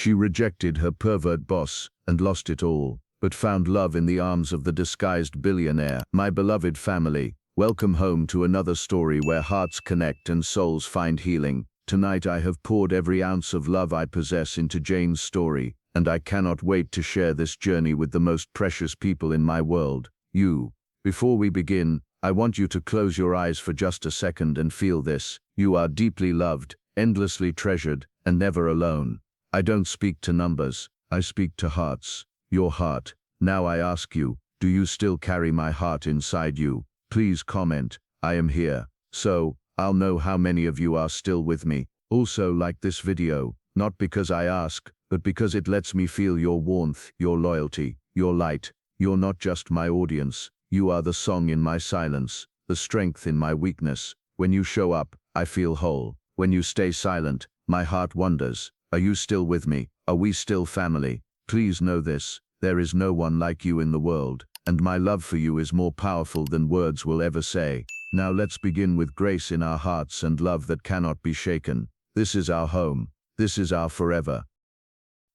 She rejected her pervert boss and lost it all, but found love in the arms of the disguised billionaire. My beloved family, welcome home to another story where hearts connect and souls find healing. Tonight I have poured every ounce of love I possess into Jane's story, and I cannot wait to share this journey with the most precious people in my world, you. Before we begin, I want you to close your eyes for just a second and feel this. You are deeply loved, endlessly treasured, and never alone. I don't speak to numbers, I speak to hearts. Your heart. Now I ask you, do you still carry my heart inside you? Please comment, I am here. So, I'll know how many of you are still with me. Also like this video, not because I ask, but because it lets me feel your warmth, your loyalty, your light. You're not just my audience, you are the song in my silence, the strength in my weakness. When you show up, I feel whole. When you stay silent, my heart wonders. Are you still with me? Are we still family? Please know this, there is no one like you in the world, and my love for you is more powerful than words will ever say. Now let's begin with grace in our hearts and love that cannot be shaken. This is our home. This is our forever.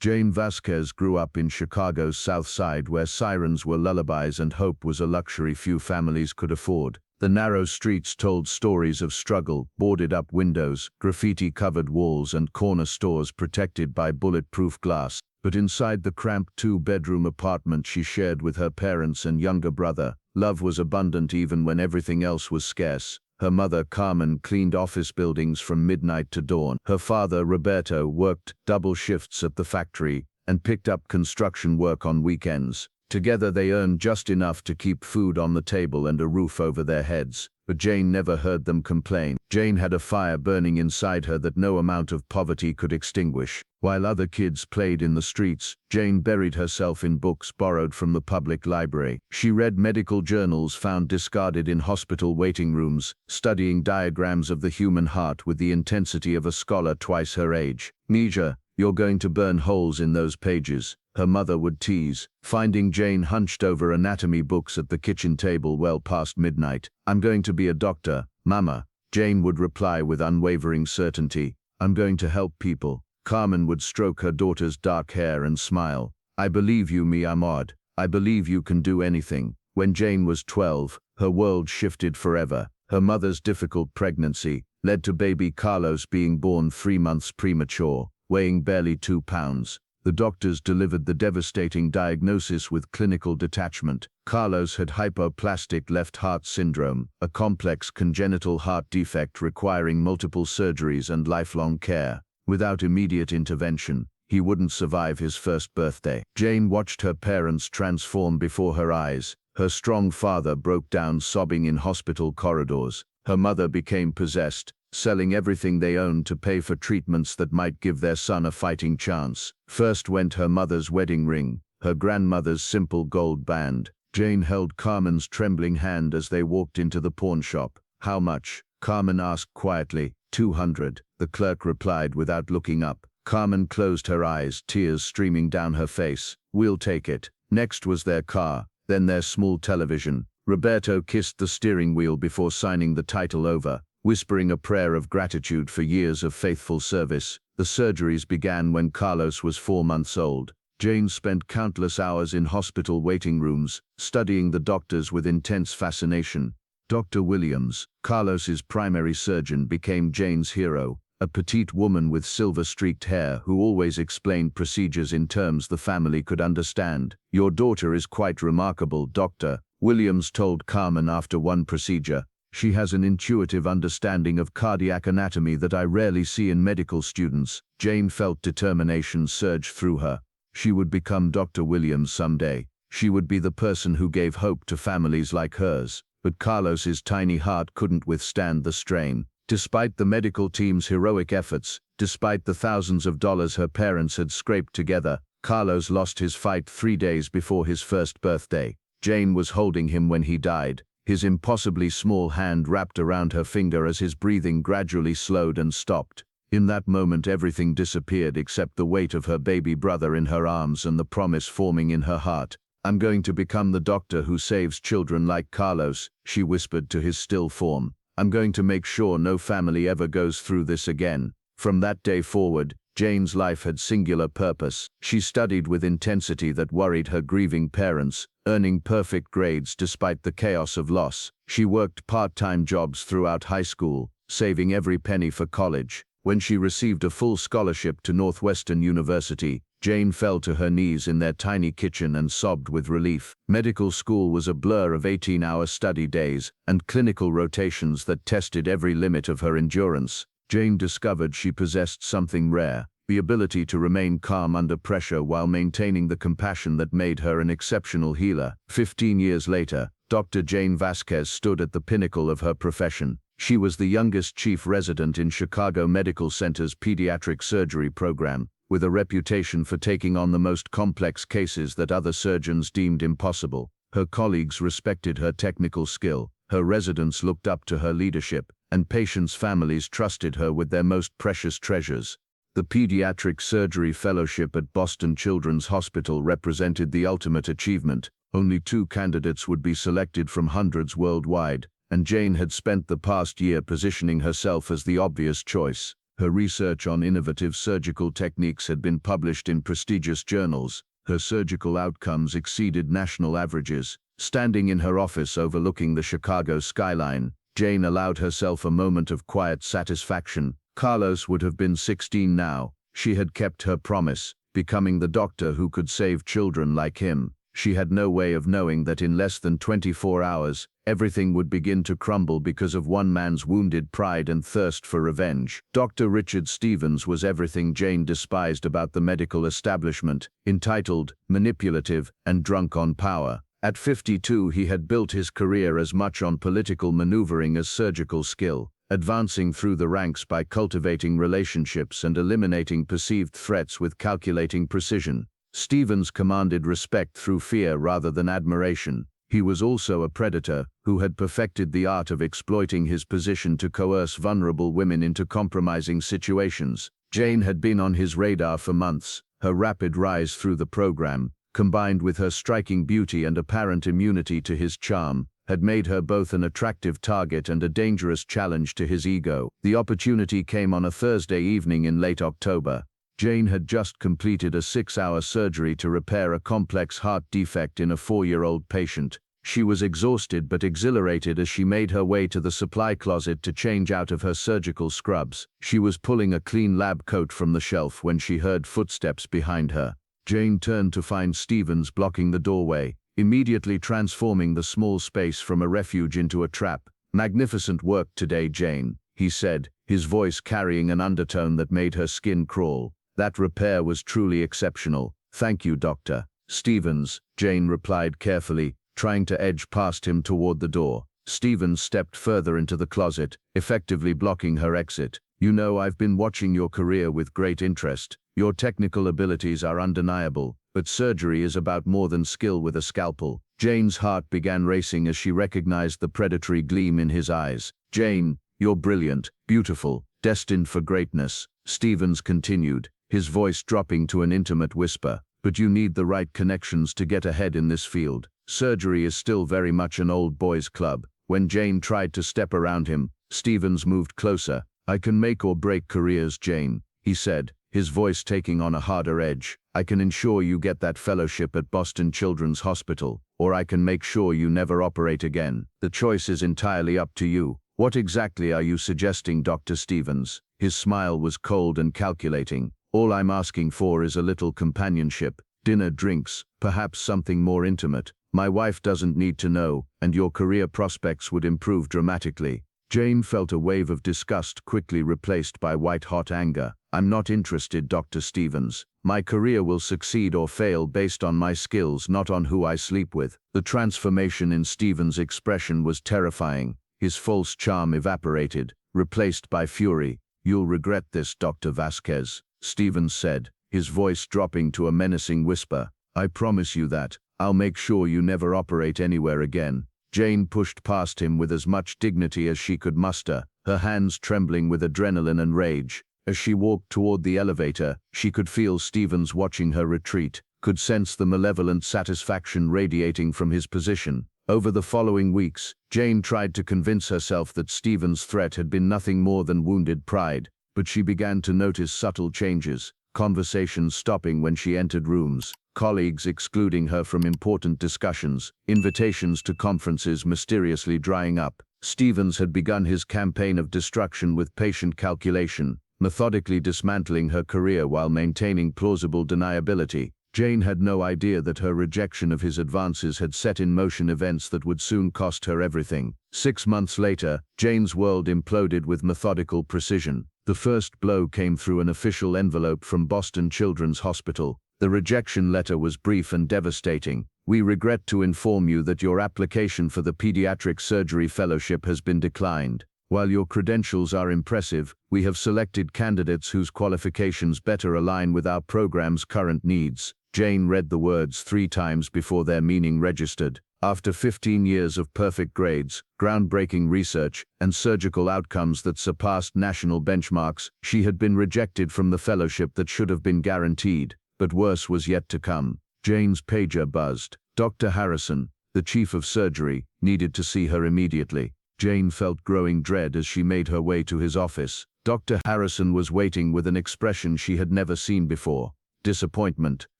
Jane Vasquez grew up in Chicago's South Side, where sirens were lullabies and hope was a luxury few families could afford. The narrow streets told stories of struggle, boarded-up windows, graffiti-covered walls, and corner stores protected by bulletproof glass. But inside the cramped two-bedroom apartment she shared with her parents and younger brother, love was abundant even when everything else was scarce. Her mother, Carmen, cleaned office buildings from midnight to dawn. Her father, Roberto, worked double shifts at the factory and picked up construction work on weekends. Together they earned just enough to keep food on the table and a roof over their heads. But Jane never heard them complain. Jane had a fire burning inside her that no amount of poverty could extinguish. While other kids played in the streets, Jane buried herself in books borrowed from the public library. She read medical journals found discarded in hospital waiting rooms, studying diagrams of the human heart with the intensity of a scholar twice her age. "Mija, you're going to burn holes in those pages," her mother would tease, finding Jane hunched over anatomy books at the kitchen table well past midnight. "I'm going to be a doctor, Mama," Jane would reply with unwavering certainty. "I'm going to help people." Carmen would stroke her daughter's dark hair and smile. "I believe you, mi amor. I believe you can do anything." When Jane was 12, her world shifted forever. Her mother's difficult pregnancy led to baby Carlos being born 3 months premature, weighing barely 2 pounds. The doctors delivered the devastating diagnosis with clinical detachment. Carlos had hypoplastic left heart syndrome, a complex congenital heart defect requiring multiple surgeries and lifelong care. Without immediate intervention, he wouldn't survive his first birthday. Jane watched her parents transform before her eyes. Her strong father broke down sobbing in hospital corridors. Her mother became possessed, selling everything they owned to pay for treatments that might give their son a fighting chance. First went her mother's wedding ring, her grandmother's simple gold band. Jane held Carmen's trembling hand as they walked into the pawn shop. "How much?" Carmen asked quietly. "200, the clerk replied without looking up. Carmen closed her eyes, tears streaming down her face. "We'll take it." Next was their car, then their small television. Roberto kissed the steering wheel before signing the title over, whispering a prayer of gratitude for years of faithful service. The surgeries began when Carlos was 4 months old. Jane spent countless hours in hospital waiting rooms, studying the doctors with intense fascination. Dr. Williams, Carlos's primary surgeon, became Jane's hero, a petite woman with silver-streaked hair who always explained procedures in terms the family could understand. "Your daughter is quite remarkable, doctor," Williams told Carmen after one procedure. "She has an intuitive understanding of cardiac anatomy that I rarely see in medical students." Jane felt determination surge through her. She would become Dr. Williams someday. She would be the person who gave hope to families like hers. But Carlos's tiny heart couldn't withstand the strain. Despite the medical team's heroic efforts, despite the thousands of dollars her parents had scraped together, Carlos lost his fight 3 days before his first birthday. Jane was holding him when he died, his impossibly small hand wrapped around her finger as his breathing gradually slowed and stopped. In that moment everything disappeared except the weight of her baby brother in her arms and the promise forming in her heart. "I'm going to become the doctor who saves children like Carlos," she whispered to his still form. "I'm going to make sure no family ever goes through this again." From that day forward, Jane's life had singular purpose. She studied with intensity that worried her grieving parents, earning perfect grades despite the chaos of loss. She worked part-time jobs throughout high school, saving every penny for college. When she received a full scholarship to Northwestern University, Jane fell to her knees in their tiny kitchen and sobbed with relief. Medical school was a blur of 18-hour study days and clinical rotations that tested every limit of her endurance. Jane discovered she possessed something rare, the ability to remain calm under pressure while maintaining the compassion that made her an exceptional healer. 15 years later, Dr. Jane Vasquez stood at the pinnacle of her profession. She was the youngest chief resident in Chicago Medical Center's pediatric surgery program, with a reputation for taking on the most complex cases that other surgeons deemed impossible. Her colleagues respected her technical skill, her residents looked up to her leadership, and patients' families trusted her with their most precious treasures. The Pediatric Surgery Fellowship at Boston Children's Hospital represented the ultimate achievement. Only 2 candidates would be selected from hundreds worldwide, and Jane had spent the past year positioning herself as the obvious choice. Her research on innovative surgical techniques had been published in prestigious journals. Her surgical outcomes exceeded national averages. Standing in her office overlooking the Chicago skyline, Jane allowed herself a moment of quiet satisfaction. Carlos would have been 16 now. She had kept her promise, becoming the doctor who could save children like him. She had no way of knowing that in less than 24 hours, everything would begin to crumble because of one man's wounded pride and thirst for revenge. Dr. Richard Stevens was everything Jane despised about the medical establishment, entitled, manipulative, and drunk on power. At 52, he had built his career as much on political maneuvering as surgical skill, advancing through the ranks by cultivating relationships and eliminating perceived threats with calculating precision. Stevens commanded respect through fear rather than admiration. He was also a predator who had perfected the art of exploiting his position to coerce vulnerable women into compromising situations. Jane had been on his radar for months. Her rapid rise through the program, combined with her striking beauty and apparent immunity to his charm, had made her both an attractive target and a dangerous challenge to his ego. The opportunity came on a Thursday evening in late October. Jane had just completed a 6-hour surgery to repair a complex heart defect in a 4-year-old patient. She was exhausted but exhilarated as she made her way to the supply closet to change out of her surgical scrubs. She was pulling a clean lab coat from the shelf when she heard footsteps behind her. Jane turned to find Stevens blocking the doorway, immediately transforming the small space from a refuge into a trap. "Magnificent work today, Jane," he said, his voice carrying an undertone that made her skin crawl. "That repair was truly exceptional. Thank you, Doctor Stevens," Jane replied carefully, trying to edge past him toward the door. Stevens stepped further into the closet, effectively blocking her exit. "You know, I've been watching your career with great interest. Your technical abilities are undeniable, but surgery is about more than skill with a scalpel." Jane's heart began racing as she recognized the predatory gleam in his eyes. "Jane, you're brilliant, beautiful, destined for greatness," Stevens continued, his voice dropping to an intimate whisper. "But you need the right connections to get ahead in this field. Surgery is still very much an old boys' club." When Jane tried to step around him, Stevens moved closer. "I can make or break careers, Jane," he said, his voice taking on a harder edge. "I can ensure you get that fellowship at Boston Children's Hospital, or I can make sure you never operate again. The choice is entirely up to you. What exactly are you suggesting, Dr. Stevens?" His smile was cold and calculating. "All I'm asking for is a little companionship, dinner, drinks, perhaps something more intimate. My wife doesn't need to know, and your career prospects would improve dramatically." Jane felt a wave of disgust quickly replaced by white-hot anger. "I'm not interested, Dr. Stevens. My career will succeed or fail based on my skills, not on who I sleep with." The transformation in Stevens' expression was terrifying. His false charm evaporated, replaced by fury. "You'll regret this, Dr. Vasquez," Stevens said, his voice dropping to a menacing whisper. "I promise you that. I'll make sure you never operate anywhere again." Jane pushed past him with as much dignity as she could muster, her hands trembling with adrenaline and rage. As she walked toward the elevator, she could feel Stevens watching her retreat, could sense the malevolent satisfaction radiating from his position. Over the following weeks, Jane tried to convince herself that Stevens' threat had been nothing more than wounded pride. but she began to notice subtle changes, conversations stopping when she entered rooms, colleagues excluding her from important discussions, invitations to conferences mysteriously drying up. Stevens had begun his campaign of destruction with patient calculation, methodically dismantling her career while maintaining plausible deniability. Jane had no idea that her rejection of his advances had set in motion events that would soon cost her everything. 6 months later, Jane's world imploded with methodical precision. The first blow came through an official envelope from Boston Children's Hospital. The rejection letter was brief and devastating. "We regret to inform you that your application for the Pediatric Surgery Fellowship has been declined. While your credentials are impressive, we have selected candidates whose qualifications better align with our program's current needs." Jane read the words 3 times before their meaning registered. After 15 years of perfect grades, groundbreaking research, and surgical outcomes that surpassed national benchmarks, she had been rejected from the fellowship that should have been guaranteed. But worse was yet to come. Jane's pager buzzed. Dr. Harrison, the chief of surgery, needed to see her immediately. Jane felt growing dread as she made her way to his office. Dr. Harrison was waiting with an expression she had never seen before: disappointment,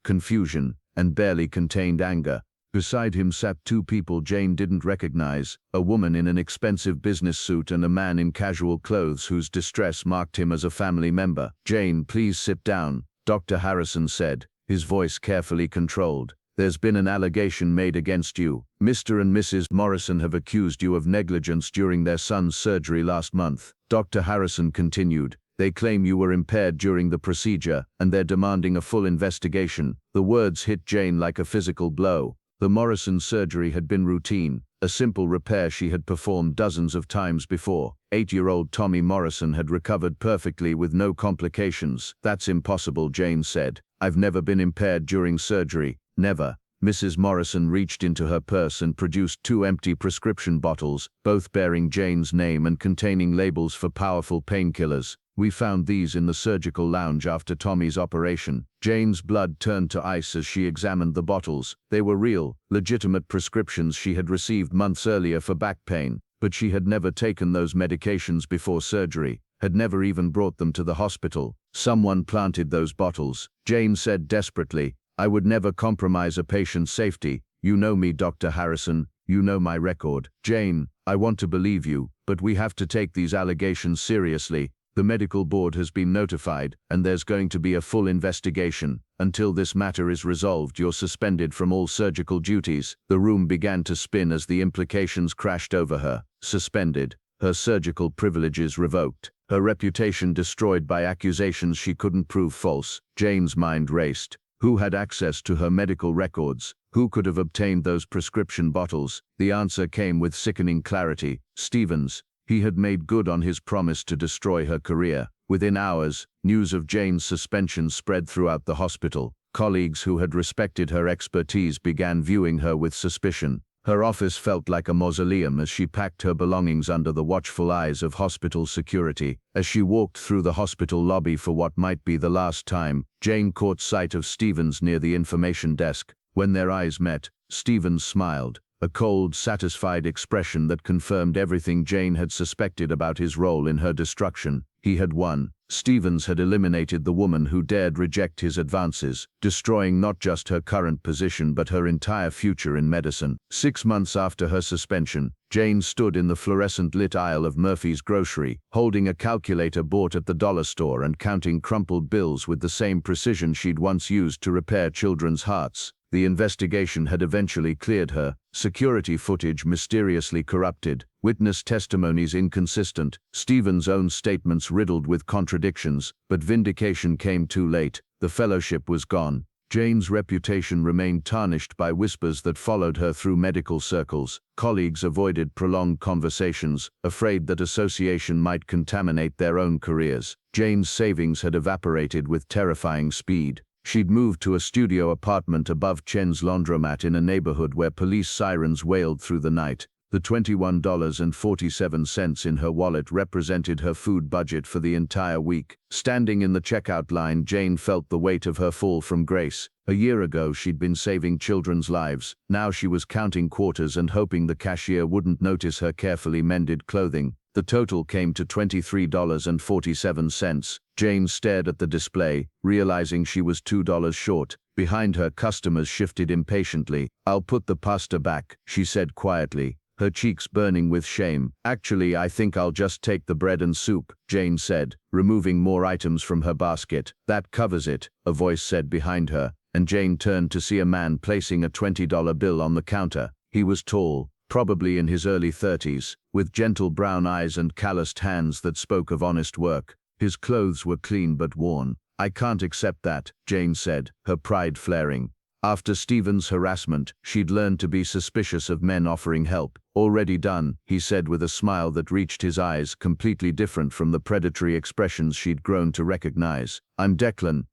confusion, and barely contained anger. Beside him sat 2 people Jane didn't recognize, a woman in an expensive business suit and a man in casual clothes whose distress marked him as a family member. "Jane, please sit down," Dr. Harrison said, his voice carefully controlled. "There's been an allegation made against you. Mr. and Mrs. Morrison have accused you of negligence during their son's surgery last month." Dr. Harrison continued. "They claim you were impaired during the procedure, and they're demanding a full investigation." The words hit Jane like a physical blow. The Morrison surgery had been routine, a simple repair she had performed dozens of times before. 8-year-old Tommy Morrison had recovered perfectly with no complications. "That's impossible," Jane said. "I've never been impaired during surgery, never." Mrs. Morrison reached into her purse and produced 2 empty prescription bottles, both bearing Jane's name and containing labels for powerful painkillers. "We found these in the surgical lounge after Tommy's operation." Jane's blood turned to ice as she examined the bottles. They were real, legitimate prescriptions she had received months earlier for back pain, but she had never taken those medications before surgery, had never even brought them to the hospital. "Someone planted those bottles," Jane said desperately. "I would never compromise a patient's safety. You know me, Dr. Harrison. You know my record." "Jane, I want to believe you, but we have to take these allegations seriously. The medical board has been notified, and there's going to be a full investigation. Until this matter is resolved, you're suspended from all surgical duties." The room began to spin as the implications crashed over her. Suspended, her surgical privileges revoked, her reputation destroyed by accusations she couldn't prove false. Jane's mind raced. Who had access to her medical records? Who could have obtained those prescription bottles? The answer came with sickening clarity: Stevens. He had made good on his promise to destroy her career. Within hours, news of Jane's suspension spread throughout the hospital. Colleagues who had respected her expertise began viewing her with suspicion. Her office felt like a mausoleum as she packed her belongings under the watchful eyes of hospital security. As she walked through the hospital lobby for what might be the last time, Jane caught sight of Stevens near the information desk. When their eyes met, Stevens smiled, a cold, satisfied expression that confirmed everything Jane had suspected about his role in her destruction. He had won. Stevens had eliminated the woman who dared reject his advances, destroying not just her current position but her entire future in medicine. 6 months after her suspension, Jane stood in the fluorescent-lit aisle of Murphy's grocery, holding a calculator bought at the dollar store and counting crumpled bills with the same precision she'd once used to repair children's hearts. The investigation had eventually cleared her, security footage mysteriously corrupted, witness testimonies inconsistent, Stevens' own statements riddled with contradictions, but vindication came too late. The fellowship was gone. Jane's reputation remained tarnished by whispers that followed her through medical circles. Colleagues avoided prolonged conversations, afraid that association might contaminate their own careers. Jane's savings had evaporated with terrifying speed. She'd moved to a studio apartment above Chen's laundromat in a neighborhood where police sirens wailed through the night. The $21.47 in her wallet represented her food budget for the entire week. Standing in the checkout line, Jane felt the weight of her fall from grace. A year ago she'd been saving children's lives. Now she was counting quarters and hoping the cashier wouldn't notice her carefully mended clothing. The total came to $23.47. Jane stared at the display, realizing she was $2 short. Behind her, customers shifted impatiently. "I'll put the pasta back," she said quietly, her cheeks burning with shame. "Actually, I think I'll just take the bread and soup," Jane said, removing more items from her basket. "That covers it," a voice said behind her, and Jane turned to see a man placing a $20 bill on the counter. He was tall, probably in his early 30s, with gentle brown eyes and calloused hands that spoke of honest work. His clothes were clean but worn. "I can't accept that," Jane said, her pride flaring. After Stephen's harassment, she'd learned to be suspicious of men offering help. "Already done," he said with a smile that reached his eyes, completely different from the predatory expressions she'd grown to recognize. "I'm Declan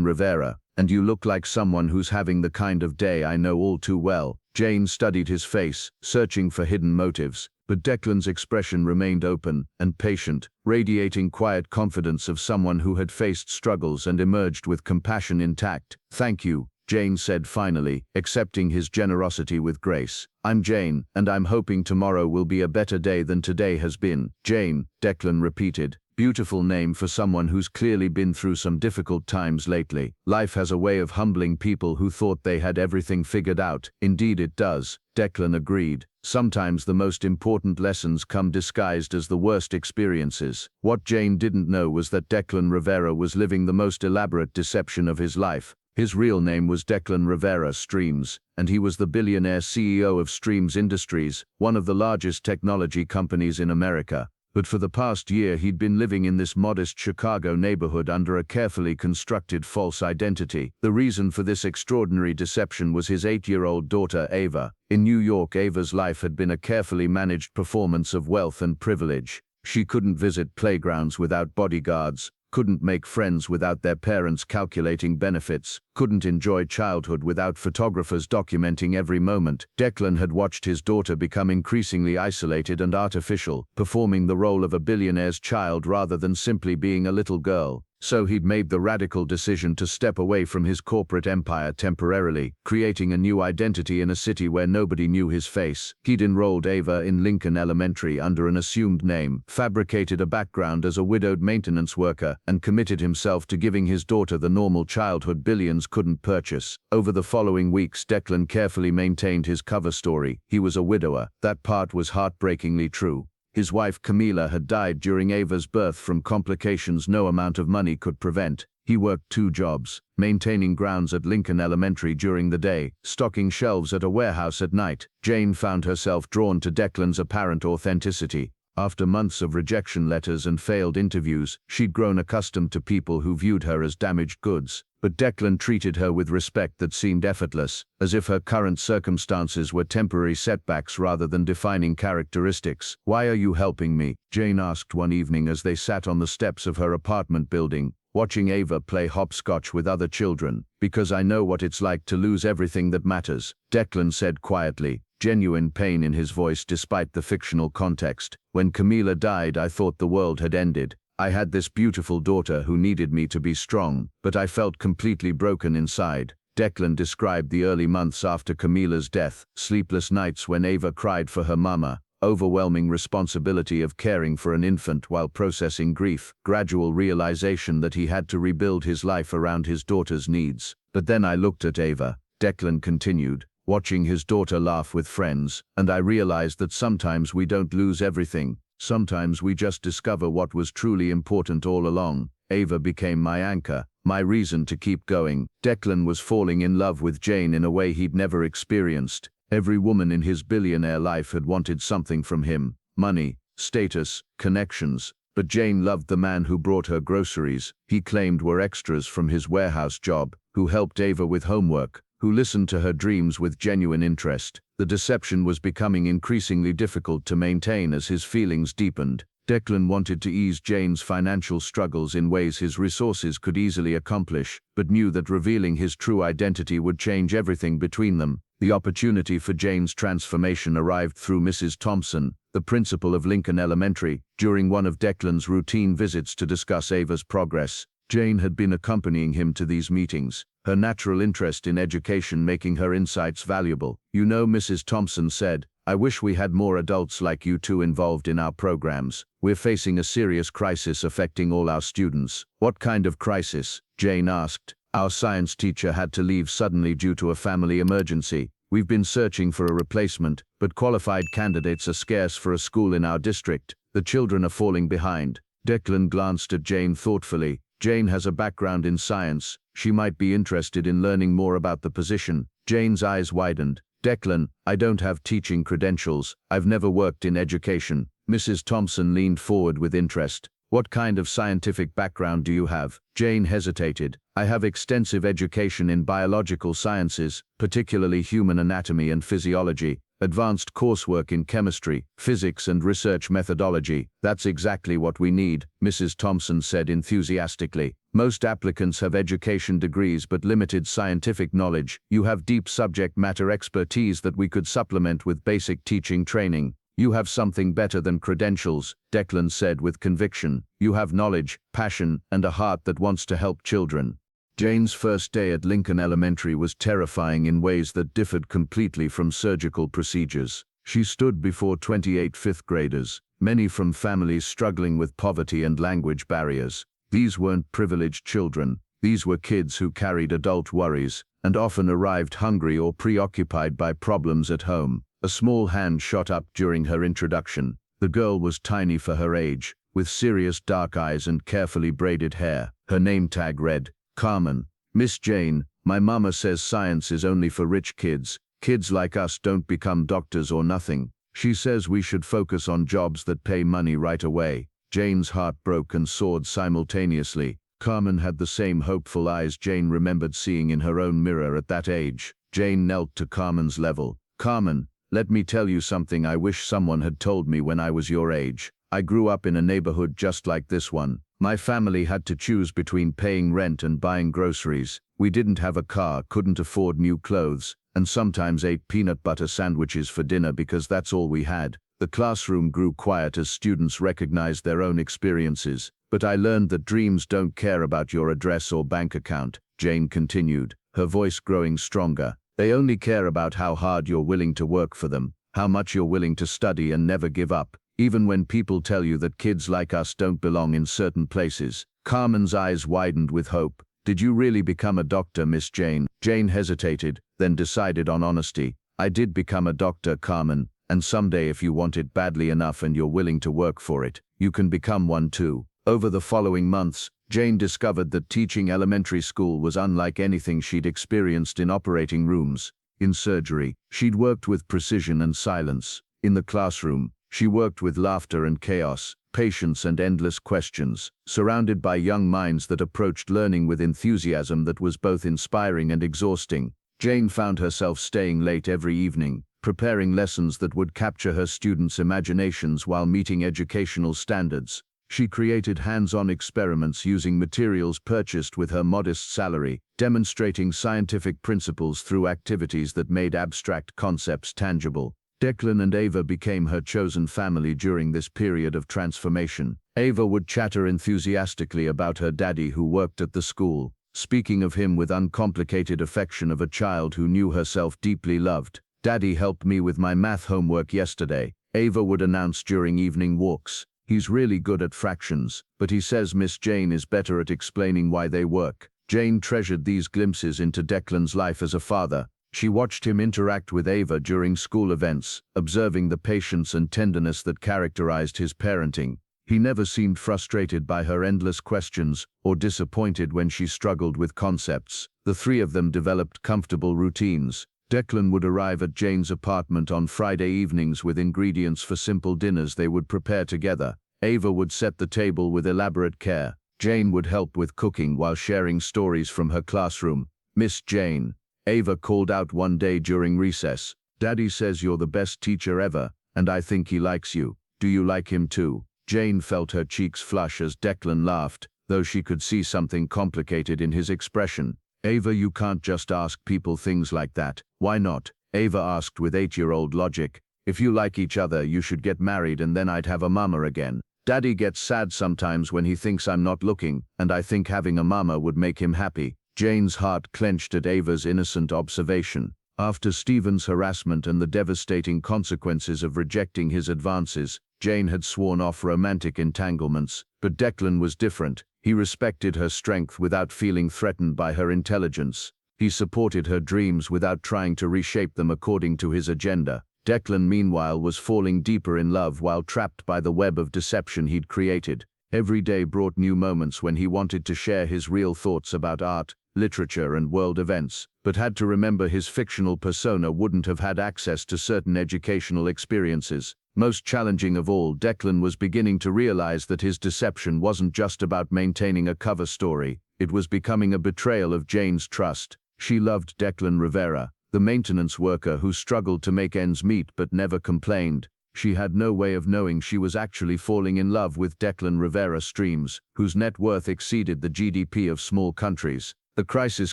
Rivera, and you look like someone who's having the kind of day I know all too well." Jane studied his face, searching for hidden motives, but Declan's expression remained open and patient, radiating quiet confidence of someone who had faced struggles and emerged with compassion intact. "Thank you," Jane said finally, accepting his generosity with grace. "I'm Jane, and I'm hoping tomorrow will be a better day than today has been." "Jane," Declan repeated. Beautiful name for someone who's clearly been through some difficult times lately. Life has a way of humbling people who thought they had everything figured out. "Indeed it does," Declan agreed. "Sometimes the most important lessons come disguised as the worst experiences." What Jane didn't know was that Declan Rivera was living the most elaborate deception of his life. His real name was Declan Rivera Streams, and he was the billionaire CEO of Streams Industries, one of the largest technology companies in America. But for the past year he'd been living in this modest Chicago neighborhood under a carefully constructed false identity. The reason for this extraordinary deception was his 8-year-old daughter Ava. In New York, Ava's life had been a carefully managed performance of wealth and privilege. She couldn't visit playgrounds without bodyguards, couldn't make friends without their parents calculating benefits, couldn't enjoy childhood without photographers documenting every moment. Declan had watched his daughter become increasingly isolated and artificial, performing the role of a billionaire's child rather than simply being a little girl. So he'd made the radical decision to step away from his corporate empire temporarily, creating a new identity in a city where nobody knew his face. He'd enrolled Ava in Lincoln Elementary under an assumed name, fabricated a background as a widowed maintenance worker, and committed himself to giving his daughter the normal childhood billions couldn't purchase. Over the following weeks, Declan carefully maintained his cover story. He was a widower. That part was heartbreakingly true. His wife Camila had died during Ava's birth from complications no amount of money could prevent. He worked 2 jobs, maintaining grounds at Lincoln Elementary during the day, stocking shelves at a warehouse at night. Jane found herself drawn to Declan's apparent authenticity. After months of rejection letters and failed interviews, she'd grown accustomed to people who viewed her as damaged goods. But Declan treated her with respect that seemed effortless, as if her current circumstances were temporary setbacks rather than defining characteristics. "Why are you helping me?" Jane asked one evening as they sat on the steps of her apartment building, watching Ava play hopscotch with other children. "Because I know what it's like to lose everything that matters," Declan said quietly, genuine pain in his voice despite the fictional context. "When Camila died, I thought the world had ended. I had this beautiful daughter who needed me to be strong, but I felt completely broken inside." Declan described the early months after Camila's death, sleepless nights when Ava cried for her mama, overwhelming responsibility of caring for an infant while processing grief, gradual realization that he had to rebuild his life around his daughter's needs. "But then I looked at Ava," Declan continued, watching his daughter laugh with friends, "and I realized that sometimes we don't lose everything. Sometimes we just discover what was truly important all along." Ava became my anchor, my reason to keep going. Declan was falling in love with Jane in a way he'd never experienced. Every woman in his billionaire life had wanted something from him: money, status, connections. But Jane loved the man who brought her groceries, he claimed were extras from his warehouse job, who helped Ava with homework, who listened to her dreams with genuine interest. The deception was becoming increasingly difficult to maintain as his feelings deepened. Declan wanted to ease Jane's financial struggles in ways his resources could easily accomplish, but knew that revealing his true identity would change everything between them. The opportunity for Jane's transformation arrived through Mrs. Thompson, the principal of Lincoln Elementary, during one of Declan's routine visits to discuss Ava's progress. Jane had been accompanying him to these meetings, her natural interest in education making her insights valuable. "You know," Mrs. Thompson said, I wish we had more adults like you two involved in our programs. We're facing a serious crisis affecting all our students. What kind of crisis? Jane asked. Our science teacher had to leave suddenly due to a family emergency. We've been searching for a replacement, but qualified candidates are scarce for a school in our district. The children are falling behind. Declan glanced at Jane thoughtfully. Jane has a background in science. She might be interested in learning more about the position. Jane's eyes widened. Declan, I don't have teaching credentials. I've never worked in education. Mrs. Thompson leaned forward with interest. What kind of scientific background do you have? Jane hesitated. I have extensive education in biological sciences, particularly human anatomy and physiology, advanced coursework in chemistry, physics and research methodology. That's exactly what we need, Mrs. Thompson said enthusiastically. Most applicants have education degrees but limited scientific knowledge. You have deep subject matter expertise that we could supplement with basic teaching training. You have something better than credentials, Declan said with conviction. You have knowledge, passion, and a heart that wants to help children. Jane's first day at Lincoln Elementary was terrifying in ways that differed completely from surgical procedures. She stood before 28 fifth graders, many from families struggling with poverty and language barriers. These weren't privileged children. These were kids who carried adult worries, and often arrived hungry or preoccupied by problems at home. A small hand shot up during her introduction. The girl was tiny for her age, with serious dark eyes and carefully braided hair. Her name tag read, Carmen. Miss Jane, my mama says science is only for rich kids. Kids like us don't become doctors or nothing. She says we should focus on jobs that pay money right away. Jane's heart broke and soared simultaneously. Carmen had the same hopeful eyes Jane remembered seeing in her own mirror at that age. Jane knelt to Carmen's level. Carmen, let me tell you something I wish someone had told me when I was your age. I grew up in a neighborhood just like this one. My family had to choose between paying rent and buying groceries. We didn't have a car, couldn't afford new clothes, and sometimes ate peanut butter sandwiches for dinner because that's all we had. The classroom grew quiet as students recognized their own experiences. But I learned that dreams don't care about your address or bank account, Jane continued, her voice growing stronger. They only care about how hard you're willing to work for them, how much you're willing to study and never give up, even when people tell you that kids like us don't belong in certain places. Carmen's eyes widened with hope. Did you really become a doctor, Miss Jane? Jane hesitated, then decided on honesty. I did become a doctor, Carmen, and someday if you want it badly enough and you're willing to work for it, you can become one too. Over the following months, Jane discovered that teaching elementary school was unlike anything she'd experienced in operating rooms. In surgery, she'd worked with precision and silence. In the classroom, she worked with laughter and chaos, patience and endless questions, surrounded by young minds that approached learning with enthusiasm that was both inspiring and exhausting. Jane found herself staying late every evening, preparing lessons that would capture her students' imaginations while meeting educational standards. She created hands-on experiments using materials purchased with her modest salary, demonstrating scientific principles through activities that made abstract concepts tangible. Declan and Ava became her chosen family during this period of transformation. Ava would chatter enthusiastically about her daddy who worked at the school, speaking of him with uncomplicated affection of a child who knew herself deeply loved. Daddy helped me with my math homework yesterday, Ava would announce during evening walks. He's really good at fractions, but he says Miss Jane is better at explaining why they work. Jane treasured these glimpses into Declan's life as a father. She watched him interact with Ava during school events, observing the patience and tenderness that characterized his parenting. He never seemed frustrated by her endless questions or disappointed when she struggled with concepts. The three of them developed comfortable routines. Declan would arrive at Jane's apartment on Friday evenings with ingredients for simple dinners they would prepare together. Ava would set the table with elaborate care. Jane would help with cooking while sharing stories from her classroom. Miss Jane, Ava called out one day during recess. Daddy says you're the best teacher ever, and I think he likes you. Do you like him too? Jane felt her cheeks flush as Declan laughed, though she could see something complicated in his expression. Ava, you can't just ask people things like that. Why not? Ava asked with 8-year-old logic. If you like each other, you should get married and then I'd have a mama again. Daddy gets sad sometimes when he thinks I'm not looking, and I think having a mama would make him happy. Jane's heart clenched at Ava's innocent observation. After Stephen's harassment and the devastating consequences of rejecting his advances, Jane had sworn off romantic entanglements, but Declan was different. He respected her strength without feeling threatened by her intelligence. He supported her dreams without trying to reshape them according to his agenda. Declan, meanwhile, was falling deeper in love while trapped by the web of deception he'd created. Every day brought new moments when he wanted to share his real thoughts about art, literature, and world events, but had to remember his fictional persona wouldn't have had access to certain educational experiences. Most challenging of all, Declan was beginning to realize that his deception wasn't just about maintaining a cover story. It was becoming a betrayal of Jane's trust. She loved Declan Rivera, the maintenance worker who struggled to make ends meet but never complained. She had no way of knowing she was actually falling in love with Declan Rivera Streams, whose net worth exceeded the GDP of small countries. The crisis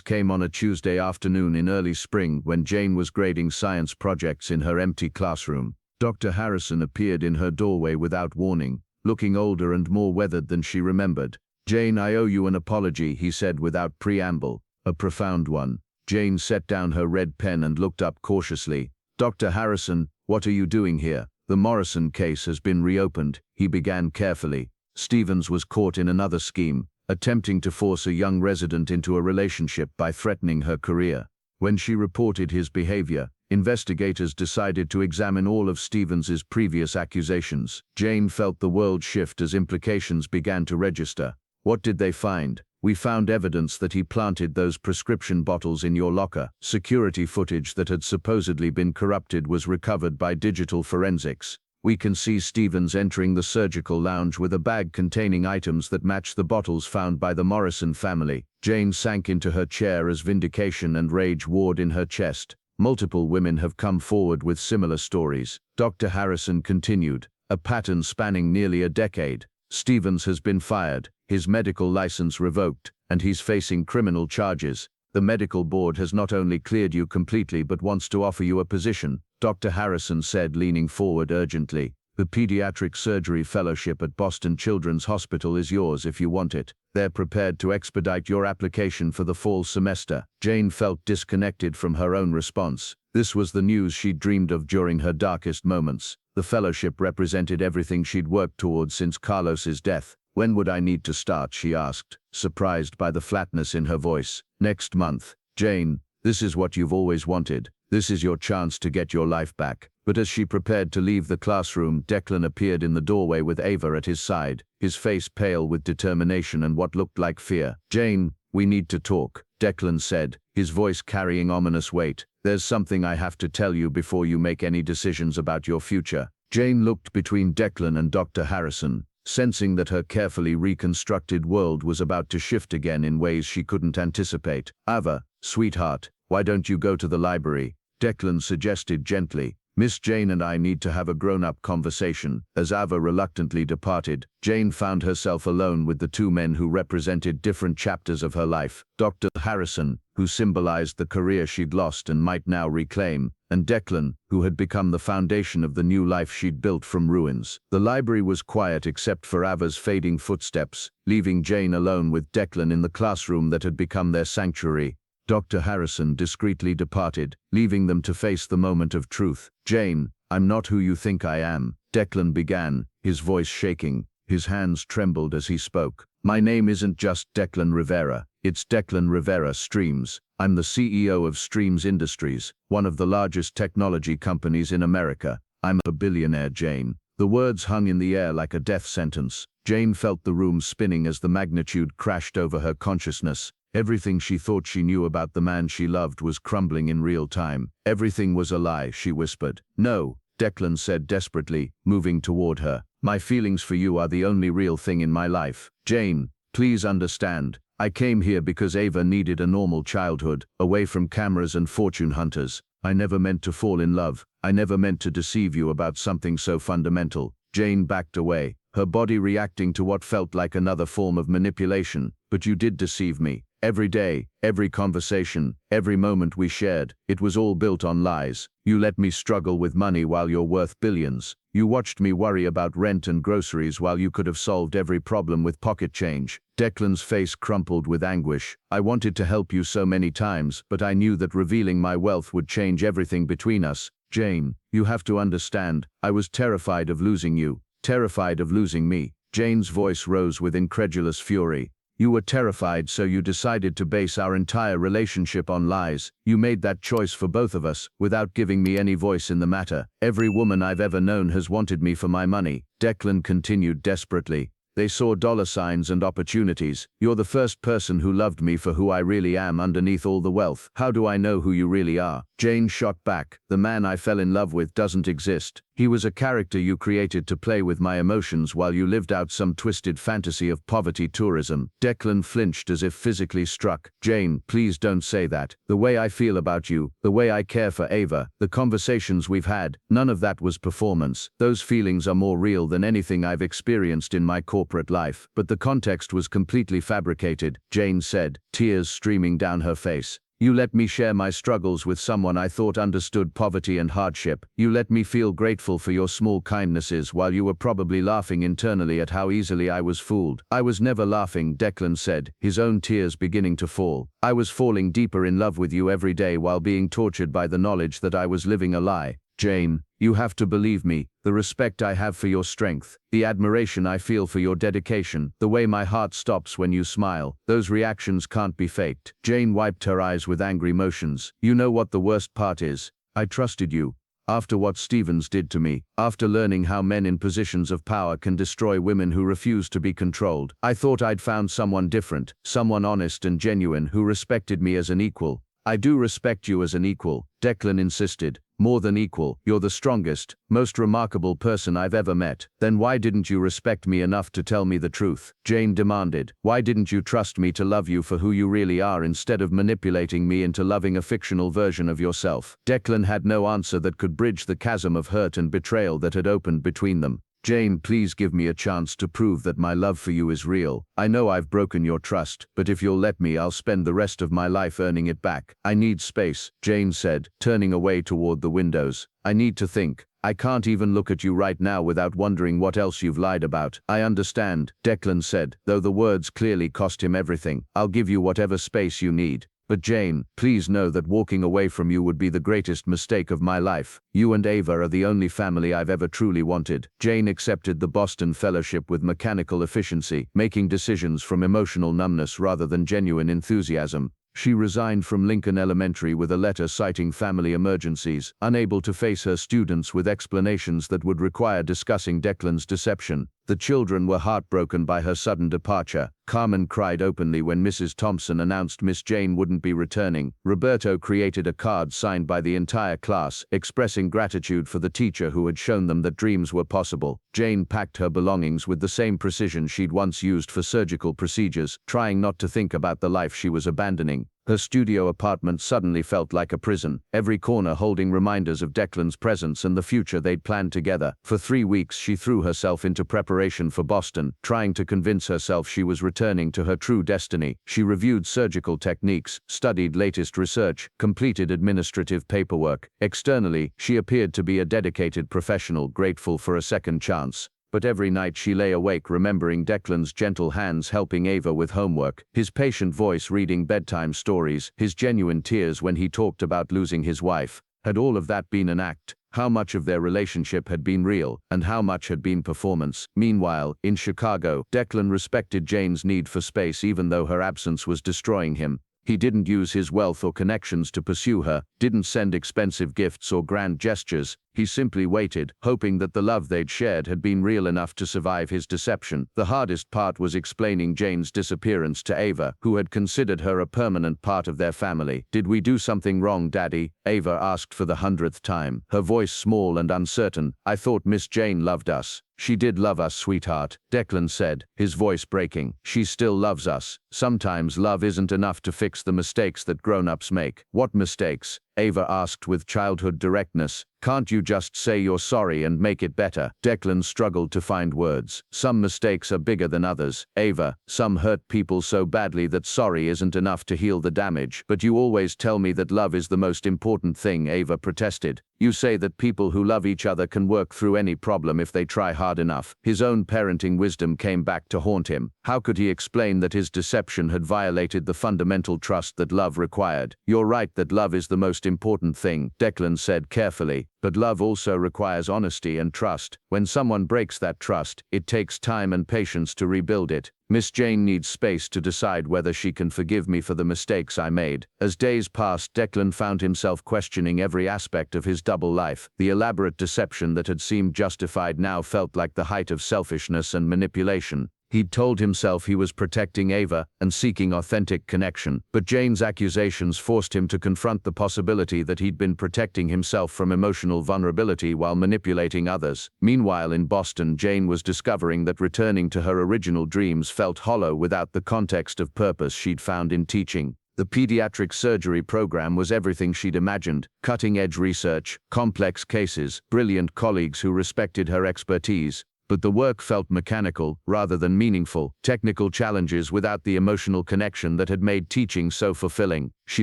came on a Tuesday afternoon in early spring when Jane was grading science projects in her empty classroom. Dr. Harrison appeared in her doorway without warning, looking older and more weathered than she remembered. "Jane, I owe you an apology," he said without preamble, a profound one. Jane set down her red pen and looked up cautiously. "Dr. Harrison, what are you doing here?" "The Morrison case has been reopened," he began carefully. "Stevens was caught in another scheme, attempting to force a young resident into a relationship by threatening her career. When she reported his behavior, investigators decided to examine all of Stevens's previous accusations." Jane felt the world shift as implications began to register. "What did they find?" "We found evidence that he planted those prescription bottles in your locker. Security footage that had supposedly been corrupted was recovered by digital forensics. We can see Stevens entering the surgical lounge with a bag containing items that match the bottles found by the Morrison family." Jane sank into her chair as vindication and rage warred in her chest. "Multiple women have come forward with similar stories," Dr. Harrison continued, "a pattern spanning nearly a decade. Stevens has been fired, his medical license revoked, and he's facing criminal charges. The medical board has not only cleared you completely but wants to offer you a position," Dr. Harrison said, leaning forward urgently. "The pediatric surgery fellowship at Boston Children's Hospital is yours if you want it. They're prepared to expedite your application for the fall semester." Jane felt disconnected from her own response. This was the news she'd dreamed of during her darkest moments. The fellowship represented everything she'd worked towards since Carlos's death. "When would I need to start?" she asked, surprised by the flatness in her voice. "Next month." "Jane, this is what you've always wanted. This is your chance to get your life back." But as she prepared to leave the classroom, Declan appeared in the doorway with Ava at his side, his face pale with determination and what looked like fear. "Jane, we need to talk," Declan said, his voice carrying ominous weight. "There's something I have to tell you before you make any decisions about your future." Jane looked between Declan and Dr. Harrison, sensing that her carefully reconstructed world was about to shift again in ways she couldn't anticipate. "Ava, sweetheart, why don't you go to the library?" Declan suggested gently. "Miss Jane and I need to have a grown-up conversation." As Ava reluctantly departed, Jane found herself alone with the two men who represented different chapters of her life. Dr. Harrison, who symbolized the career she'd lost and might now reclaim, and Declan, who had become the foundation of the new life she'd built from ruins. The library was quiet except for Ava's fading footsteps, leaving Jane alone with Declan in the classroom that had become their sanctuary. Dr. Harrison discreetly departed, leaving them to face the moment of truth. "Jane, I'm not who you think I am," Declan began, his voice shaking. His hands trembled as he spoke. "My name isn't just Declan Rivera, it's Declan Rivera Streams. I'm the CEO of Streams Industries, one of the largest technology companies in America. I'm a billionaire, Jane." The words hung in the air like a death sentence. Jane felt the room spinning as the magnitude crashed over her consciousness. Everything she thought she knew about the man she loved was crumbling in real time. "Everything was a lie," she whispered. "No," Declan said desperately, moving toward her. "My feelings for you are the only real thing in my life. Jane, please understand. I came here because Ava needed a normal childhood, away from cameras and fortune hunters. I never meant to fall in love. I never meant to deceive you about something so fundamental." Jane backed away, her body reacting to what felt like another form of manipulation. "But you did deceive me. Every day, every conversation, every moment we shared, it was all built on lies. You let me struggle with money while you're worth billions. You watched me worry about rent and groceries while you could have solved every problem with pocket change. Declan's face crumpled with anguish. I wanted to help you so many times, but I knew that revealing my wealth would change everything between us. Jane, you have to understand, I was terrified of losing you, terrified of losing me. Jane's voice rose with incredulous fury. You were terrified, so you decided to base our entire relationship on lies. You made that choice for both of us, without giving me any voice in the matter. Every woman I've ever known has wanted me for my money. Declan continued desperately. They saw dollar signs and opportunities. You're the first person who loved me for who I really am underneath all the wealth. How do I know who you really are? Jane shot back. The man I fell in love with doesn't exist. He was a character you created to play with my emotions while you lived out some twisted fantasy of poverty tourism. Declan flinched as if physically struck. Jane, please don't say that. The way I feel about you, the way I care for Ava, the conversations we've had, none of that was performance. Those feelings are more real than anything I've experienced in my corporate life. But the context was completely fabricated, Jane said, tears streaming down her face. You let me share my struggles with someone I thought understood poverty and hardship. You let me feel grateful for your small kindnesses while you were probably laughing internally at how easily I was fooled. I was never laughing, Declan said, his own tears beginning to fall. I was falling deeper in love with you every day while being tortured by the knowledge that I was living a lie. Jane, you have to believe me, the respect I have for your strength, the admiration I feel for your dedication, the way my heart stops when you smile, those reactions can't be faked. Jane wiped her eyes with angry motions. You know what the worst part is? I trusted you. After what Stevens did to me, after learning how men in positions of power can destroy women who refuse to be controlled, I thought I'd found someone different, someone honest and genuine who respected me as an equal. I do respect you as an equal, Declan insisted. More than equal. You're the strongest, most remarkable person I've ever met. Then why didn't you respect me enough to tell me the truth? Jane demanded. Why didn't you trust me to love you for who you really are instead of manipulating me into loving a fictional version of yourself? Declan had no answer that could bridge the chasm of hurt and betrayal that had opened between them. Jane, please give me a chance to prove that my love for you is real. I know I've broken your trust, but if you'll let me, I'll spend the rest of my life earning it back. I need space, Jane said, turning away toward the windows. I need to think. I can't even look at you right now without wondering what else you've lied about. I understand, Declan said, though the words clearly cost him everything. I'll give you whatever space you need. But Jane, please know that walking away from you would be the greatest mistake of my life. You and Ava are the only family I've ever truly wanted. Jane accepted the Boston Fellowship with mechanical efficiency, making decisions from emotional numbness rather than genuine enthusiasm. She resigned from Lincoln Elementary with a letter citing family emergencies, unable to face her students with explanations that would require discussing Declan's deception. The children were heartbroken by her sudden departure. Carmen cried openly when Mrs. Thompson announced Miss Jane wouldn't be returning. Roberto created a card signed by the entire class, expressing gratitude for the teacher who had shown them that dreams were possible. Jane packed her belongings with the same precision she'd once used for surgical procedures, trying not to think about the life she was abandoning. Her studio apartment suddenly felt like a prison, every corner holding reminders of Declan's presence and the future they'd planned together. For 3 weeks she threw herself into preparation for Boston, trying to convince herself she was returning to her true destiny. She reviewed surgical techniques, studied latest research, completed administrative paperwork. Externally, she appeared to be a dedicated professional, grateful for a second chance. But every night she lay awake remembering Declan's gentle hands helping Ava with homework, his patient voice reading bedtime stories, his genuine tears when he talked about losing his wife. Had all of that been an act? How much of their relationship had been real, and how much had been performance? Meanwhile, in Chicago, Declan respected Jane's need for space even though her absence was destroying him. He didn't use his wealth or connections to pursue her, didn't send expensive gifts or grand gestures. He simply waited, hoping that the love they'd shared had been real enough to survive his deception. The hardest part was explaining Jane's disappearance to Ava, who had considered her a permanent part of their family. Did we do something wrong, Daddy? Ava asked for the 100th time, her voice small and uncertain. I thought Miss Jane loved us. She did love us, sweetheart, Declan said, his voice breaking. She still loves us. Sometimes love isn't enough to fix the mistakes that grown-ups make. What mistakes? Ava asked with childhood directness. Can't you just say you're sorry and make it better? Declan struggled to find words. Some mistakes are bigger than others. Ava, some hurt people so badly that sorry isn't enough to heal the damage. But you always tell me that love is the most important thing, Ava protested. You say that people who love each other can work through any problem if they try hard enough. His own parenting wisdom came back to haunt him. How could he explain that his deception had violated the fundamental trust that love required? You're right that love is the most important thing, Declan said carefully. But love also requires honesty and trust. When someone breaks that trust, it takes time and patience to rebuild it. Miss Jane needs space to decide whether she can forgive me for the mistakes I made. As days passed, Declan found himself questioning every aspect of his double life. The elaborate deception that had seemed justified now felt like the height of selfishness and manipulation. He'd told himself he was protecting Ava and seeking authentic connection, but Jane's accusations forced him to confront the possibility that he'd been protecting himself from emotional vulnerability while manipulating others. Meanwhile, in Boston, Jane was discovering that returning to her original dreams felt hollow without the context of purpose she'd found in teaching. The pediatric surgery program was everything she'd imagined: cutting-edge research, complex cases, brilliant colleagues who respected her expertise. But the work felt mechanical rather than meaningful, technical challenges without the emotional connection that had made teaching so fulfilling. She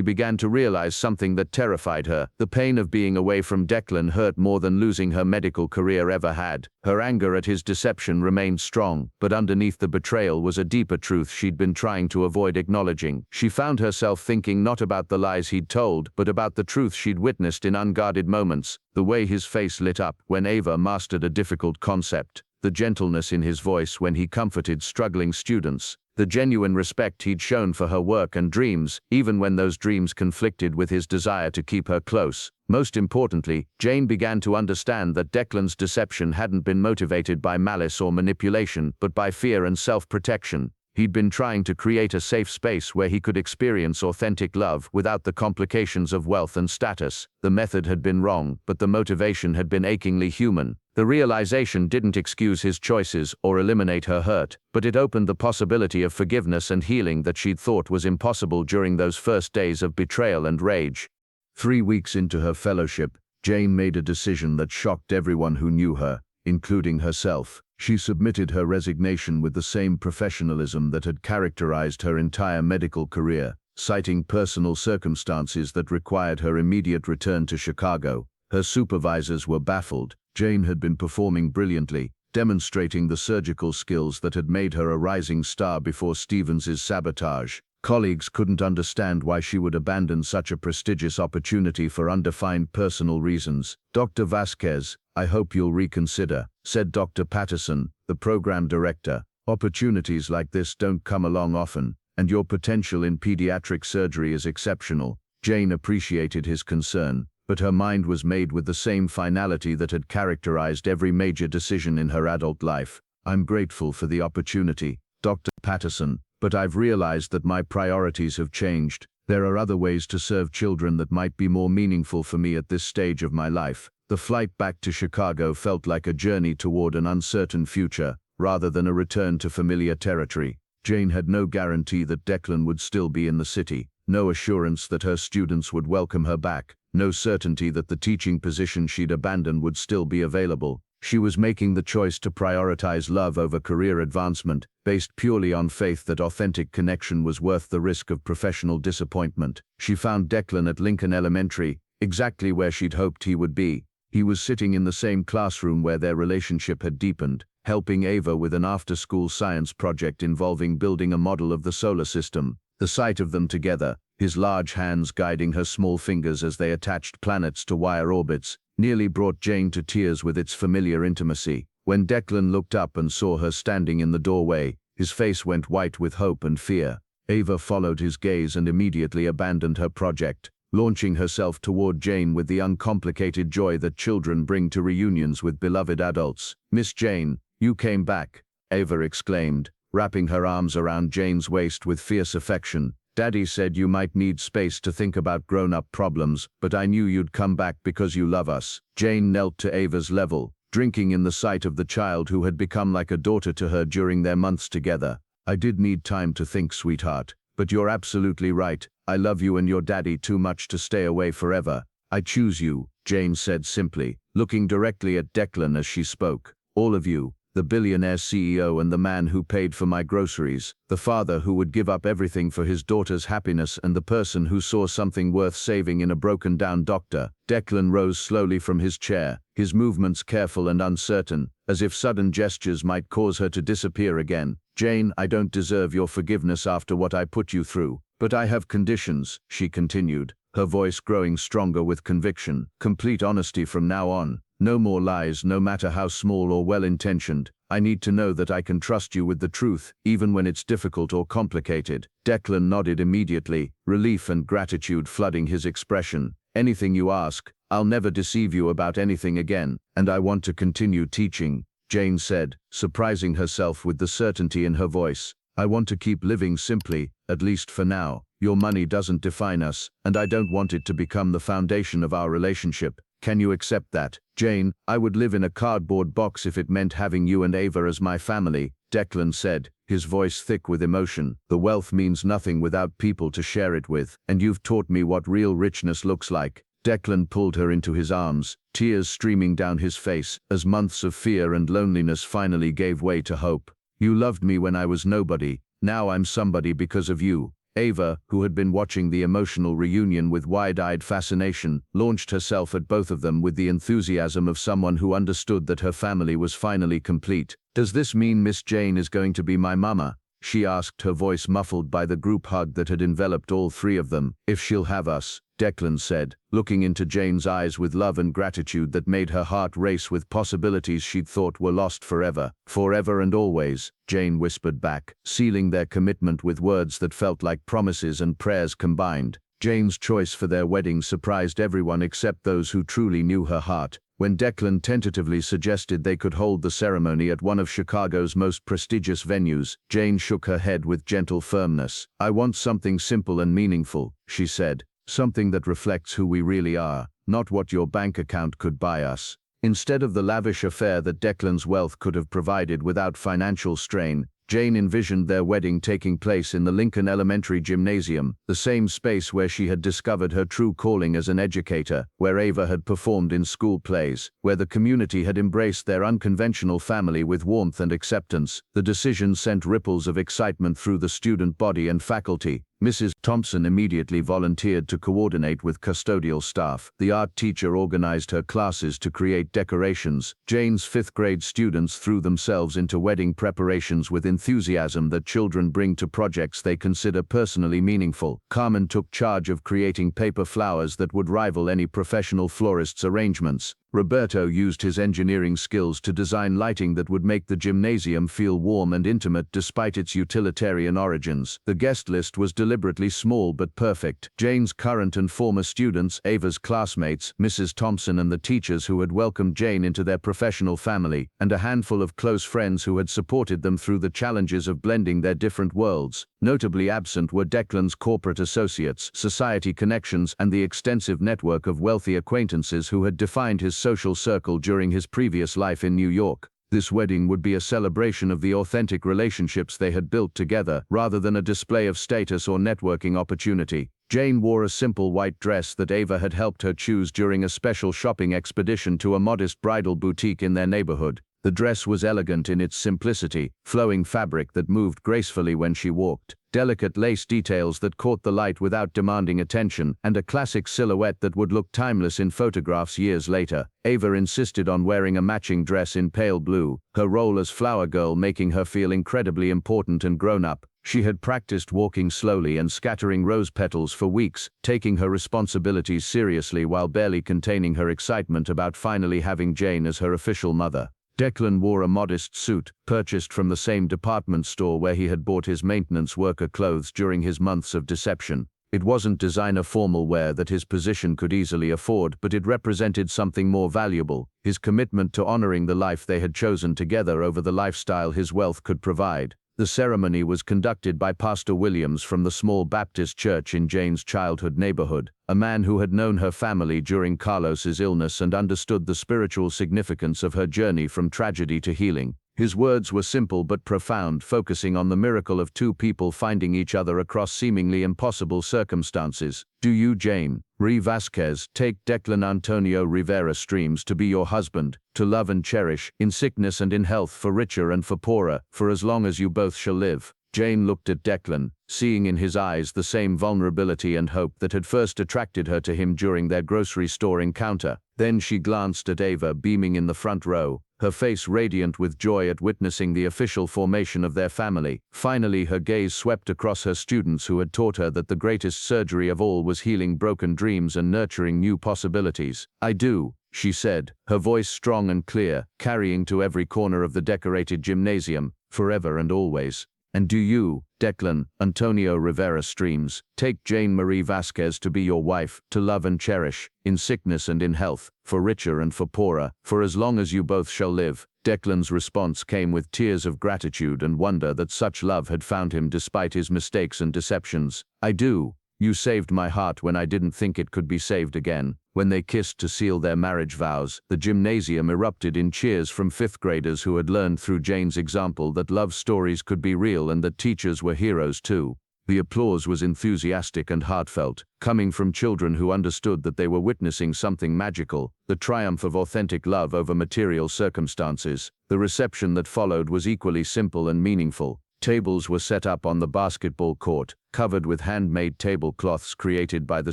began to realize something that terrified her. The pain of being away from Declan hurt more than losing her medical career ever had. Her anger at his deception remained strong, but underneath the betrayal was a deeper truth she'd been trying to avoid acknowledging. She found herself thinking not about the lies he'd told, but about the truth she'd witnessed in unguarded moments. The way his face lit up when Ava mastered a difficult concept, the gentleness in his voice when he comforted struggling students, the genuine respect he'd shown for her work and dreams, even when those dreams conflicted with his desire to keep her close. Most importantly, Jane began to understand that Declan's deception hadn't been motivated by malice or manipulation, but by fear and self-protection. He'd been trying to create a safe space where he could experience authentic love without the complications of wealth and status. The method had been wrong, but the motivation had been achingly human. The realization didn't excuse his choices or eliminate her hurt, but it opened the possibility of forgiveness and healing that she'd thought was impossible during those first days of betrayal and rage. 3 weeks into her fellowship, Jane made a decision that shocked everyone who knew her, including herself. She submitted her resignation with the same professionalism that had characterized her entire medical career, citing personal circumstances that required her immediate return to Chicago. Her supervisors were baffled. Jane had been performing brilliantly, demonstrating the surgical skills that had made her a rising star before Stevens's sabotage. Colleagues couldn't understand why she would abandon such a prestigious opportunity for undefined personal reasons. "Dr. Vasquez, I hope you'll reconsider," said Dr. Patterson, the program director. "Opportunities like this don't come along often, and your potential in pediatric surgery is exceptional." Jane appreciated his concern, but her mind was made with the same finality that had characterized every major decision in her adult life. "I'm grateful for the opportunity, Dr. Patterson, but I've realized that my priorities have changed. There are other ways to serve children that might be more meaningful for me at this stage of my life." The flight back to Chicago felt like a journey toward an uncertain future, rather than a return to familiar territory. Jane had no guarantee that Declan would still be in the city, no assurance that her students would welcome her back, no certainty that the teaching position she'd abandoned would still be available. She was making the choice to prioritize love over career advancement, based purely on faith that authentic connection was worth the risk of professional disappointment. She found Declan at Lincoln Elementary, exactly where she'd hoped he would be. He was sitting in the same classroom where their relationship had deepened, helping Ava with an after-school science project involving building a model of the solar system. The sight of them together, his large hands guiding her small fingers as they attached planets to wire orbits, nearly brought Jane to tears with its familiar intimacy. When Declan looked up and saw her standing in the doorway, his face went white with hope and fear. Ava followed his gaze and immediately abandoned her project, launching herself toward Jane with the uncomplicated joy that children bring to reunions with beloved adults. "Miss Jane, you came back," Ava exclaimed, wrapping her arms around Jane's waist with fierce affection. "Daddy said you might need space to think about grown-up problems, but I knew you'd come back because you love us." Jane knelt to Ava's level, drinking in the sight of the child who had become like a daughter to her during their months together. "I did need time to think, sweetheart, but you're absolutely right. I love you and your daddy too much to stay away forever. I choose you, Jane said simply, looking directly at Declan as she spoke. All of you, the billionaire CEO and the man who paid for my groceries, the father who would give up everything for his daughter's happiness and the person who saw something worth saving in a broken-down doctor. Declan rose slowly from his chair, his movements careful and uncertain, as if sudden gestures might cause her to disappear again. Jane, I don't deserve your forgiveness after what I put you through. But I have conditions, she continued, her voice growing stronger with conviction. Complete honesty from now on. No more lies, no matter how small or well-intentioned. I need to know that I can trust you with the truth, even when it's difficult or complicated. Declan nodded immediately, relief and gratitude flooding his expression. Anything you ask, I'll never deceive you about anything again, and I want to continue teaching, Jane said, surprising herself with the certainty in her voice. I want to keep living simply, at least for now. Your money doesn't define us, and I don't want it to become the foundation of our relationship. Can you accept that? Jane, I would live in a cardboard box if it meant having you and Ava as my family, Declan said, his voice thick with emotion. The wealth means nothing without people to share it with, and you've taught me what real richness looks like. Declan pulled her into his arms, tears streaming down his face, as months of fear and loneliness finally gave way to hope. You loved me when I was nobody, now I'm somebody because of you. Ava, who had been watching the emotional reunion with wide-eyed fascination, launched herself at both of them with the enthusiasm of someone who understood that her family was finally complete. Does this mean Miss Jane is going to be my mama? She asked, her voice muffled by the group hug that had enveloped all three of them. If she'll have us, Declan said, looking into Jane's eyes with love and gratitude that made her heart race with possibilities she'd thought were lost forever. Forever and always, Jane whispered back, sealing their commitment with words that felt like promises and prayers combined. Jane's choice for their wedding surprised everyone except those who truly knew her heart. When Declan tentatively suggested they could hold the ceremony at one of Chicago's most prestigious venues, Jane shook her head with gentle firmness. I want something simple and meaningful, she said. Something that reflects who we really are, not what your bank account could buy us. Instead of the lavish affair that Declan's wealth could have provided without financial strain, Jane envisioned their wedding taking place in the Lincoln Elementary Gymnasium, the same space where she had discovered her true calling as an educator, where Ava had performed in school plays, where the community had embraced their unconventional family with warmth and acceptance. The decision sent ripples of excitement through the student body and faculty. Mrs. Thompson immediately volunteered to coordinate with custodial staff. The art teacher organized her classes to create decorations. Jane's fifth-grade students threw themselves into wedding preparations with enthusiasm that children bring to projects they consider personally meaningful. Carmen took charge of creating paper flowers that would rival any professional florist's arrangements. Roberto used his engineering skills to design lighting that would make the gymnasium feel warm and intimate despite its utilitarian origins. The guest list was deliberately small but perfect. Jane's current and former students, Ava's classmates, Mrs. Thompson and the teachers who had welcomed Jane into their professional family, and a handful of close friends who had supported them through the challenges of blending their different worlds. Notably absent were Declan's corporate associates, society connections, and the extensive network of wealthy acquaintances who had defined his social circle during his previous life in New York. This wedding would be a celebration of the authentic relationships they had built together, rather than a display of status or networking opportunity. Jane wore a simple white dress that Ava had helped her choose during a special shopping expedition to a modest bridal boutique in their neighborhood. The dress was elegant in its simplicity, flowing fabric that moved gracefully when she walked, delicate lace details that caught the light without demanding attention, and a classic silhouette that would look timeless in photographs years later. Ava insisted on wearing a matching dress in pale blue, her role as flower girl making her feel incredibly important and grown-up. She had practiced walking slowly and scattering rose petals for weeks, taking her responsibilities seriously while barely containing her excitement about finally having Jane as her official mother. Declan wore a modest suit, purchased from the same department store where he had bought his maintenance worker clothes during his months of deception. It wasn't designer formal wear that his position could easily afford, but it represented something more valuable, his commitment to honoring the life they had chosen together over the lifestyle his wealth could provide. The ceremony was conducted by Pastor Williams from the small Baptist church in Jane's childhood neighborhood, a man who had known her family during Carlos's illness and understood the spiritual significance of her journey from tragedy to healing. His words were simple but profound, focusing on the miracle of two people finding each other across seemingly impossible circumstances. Do you, Jane Marie Vasquez, take Declan Antonio Rivera Streams to be your husband, to love and cherish, in sickness and in health, for richer and for poorer, for as long as you both shall live? Jane looked at Declan, seeing in his eyes the same vulnerability and hope that had first attracted her to him during their grocery store encounter. Then she glanced at Ava, beaming in the front row, her face radiant with joy at witnessing the official formation of their family. Finally, her gaze swept across her students who had taught her that the greatest surgery of all was healing broken dreams and nurturing new possibilities. I do, she said, her voice strong and clear, carrying to every corner of the decorated gymnasium, forever and always. And do you, Declan Antonio Rivera Streams, take Jane Marie Vasquez to be your wife, to love and cherish, in sickness and in health, for richer and for poorer, for as long as you both shall live? Declan's response came with tears of gratitude and wonder that such love had found him despite his mistakes and deceptions. I do. You saved my heart when I didn't think it could be saved again. When they kissed to seal their marriage vows, the gymnasium erupted in cheers from fifth graders who had learned through Jane's example that love stories could be real and that teachers were heroes too. The applause was enthusiastic and heartfelt, coming from children who understood that they were witnessing something magical, the triumph of authentic love over material circumstances. The reception that followed was equally simple and meaningful. Tables were set up on the basketball court, covered with handmade tablecloths created by the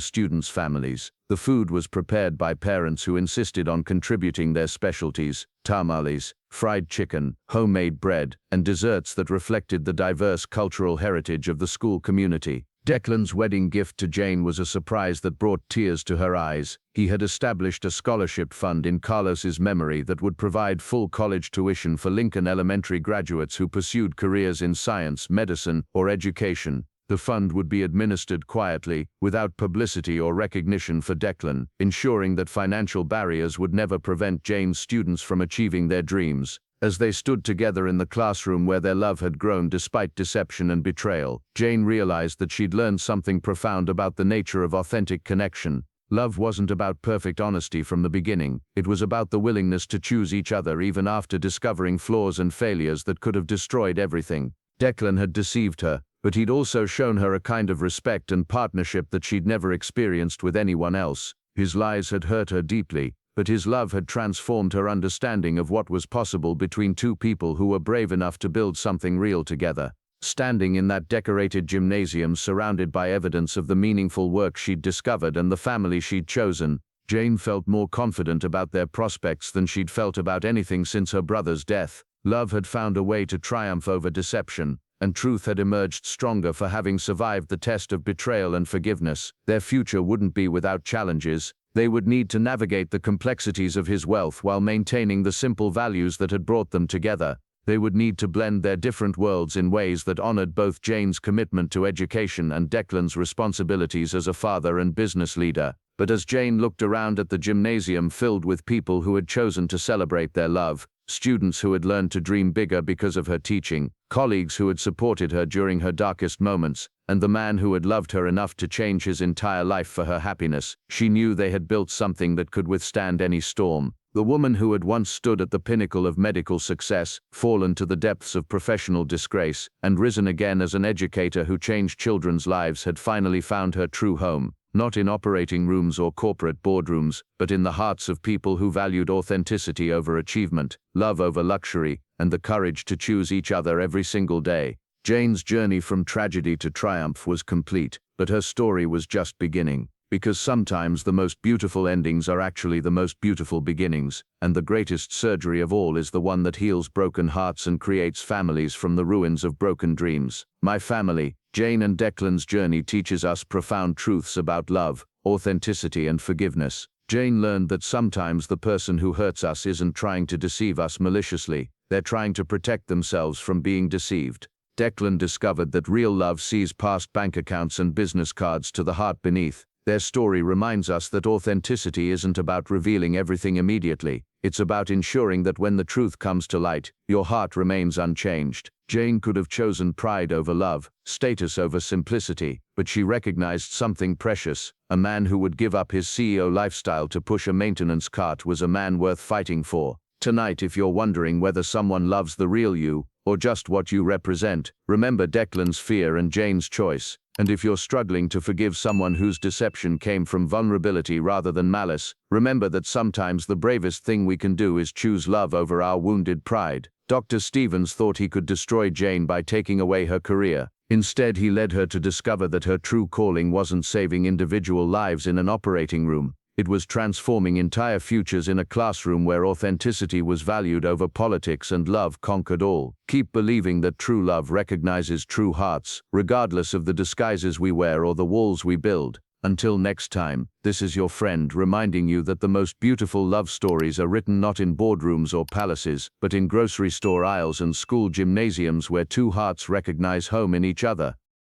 students' families. The food was prepared by parents who insisted on contributing their specialties: tamales, fried chicken, homemade bread, and desserts that reflected the diverse cultural heritage of the school community. Declan's wedding gift to Jane was a surprise that brought tears to her eyes. He had established a scholarship fund in Carlos's memory that would provide full college tuition for Lincoln Elementary graduates who pursued careers in science, medicine, or education. The fund would be administered quietly, without publicity or recognition for Declan, ensuring that financial barriers would never prevent Jane's students from achieving their dreams. As they stood together in the classroom where their love had grown despite deception and betrayal, Jane realized that she'd learned something profound about the nature of authentic connection. Love wasn't about perfect honesty from the beginning. It was about the willingness to choose each other even after discovering flaws and failures that could have destroyed everything. Declan had deceived her, but he'd also shown her a kind of respect and partnership that she'd never experienced with anyone else. His lies had hurt her deeply, but his love had transformed her understanding of what was possible between two people who were brave enough to build something real together. Standing in that decorated gymnasium surrounded by evidence of the meaningful work she'd discovered and the family she'd chosen, Jane felt more confident about their prospects than she'd felt about anything since her brother's death. Love had found a way to triumph over deception, and truth had emerged stronger for having survived the test of betrayal and forgiveness. Their future wouldn't be without challenges. They would need to navigate the complexities of his wealth while maintaining the simple values that had brought them together. They would need to blend their different worlds in ways that honored both Jane's commitment to education and Declan's responsibilities as a father and business leader. But as Jane looked around at the gymnasium filled with people who had chosen to celebrate their love, students who had learned to dream bigger because of her teaching, colleagues who had supported her during her darkest moments, and the man who had loved her enough to change his entire life for her happiness, she knew they had built something that could withstand any storm. The woman who had once stood at the pinnacle of medical success, fallen to the depths of professional disgrace, and risen again as an educator who changed children's lives had finally found her true home, not in operating rooms or corporate boardrooms, but in the hearts of people who valued authenticity over achievement, love over luxury, and the courage to choose each other every single day. Jane's journey from tragedy to triumph was complete, but her story was just beginning. Because sometimes the most beautiful endings are actually the most beautiful beginnings, and the greatest surgery of all is the one that heals broken hearts and creates families from the ruins of broken dreams. My family, Jane and Declan's journey teaches us profound truths about love, authenticity, and forgiveness. Jane learned that sometimes the person who hurts us isn't trying to deceive us maliciously, they're trying to protect themselves from being deceived. Declan discovered that real love sees past bank accounts and business cards to the heart beneath. Their story reminds us that authenticity isn't about revealing everything immediately. It's about ensuring that when the truth comes to light, your heart remains unchanged. Jane could have chosen pride over love, status over simplicity, but she recognized something precious. A man who would give up his CEO lifestyle to push a maintenance cart was a man worth fighting for. Tonight, if you're wondering whether someone loves the real you, or just what you represent, remember Declan's fear and Jane's choice. And if you're struggling to forgive someone whose deception came from vulnerability rather than malice, remember that sometimes the bravest thing we can do is choose love over our wounded pride. Dr. Stevens thought he could destroy Jane by taking away her career. Instead, he led her to discover that her true calling wasn't saving individual lives in an operating room. It was transforming entire futures in a classroom where authenticity was valued over politics and love conquered all. Keep believing that true love recognizes true hearts, regardless of the disguises we wear or the walls we build. Until next time, this is your friend reminding you that the most beautiful love stories are written not in boardrooms or palaces, but in grocery store aisles and school gymnasiums where two hearts recognize home in each other.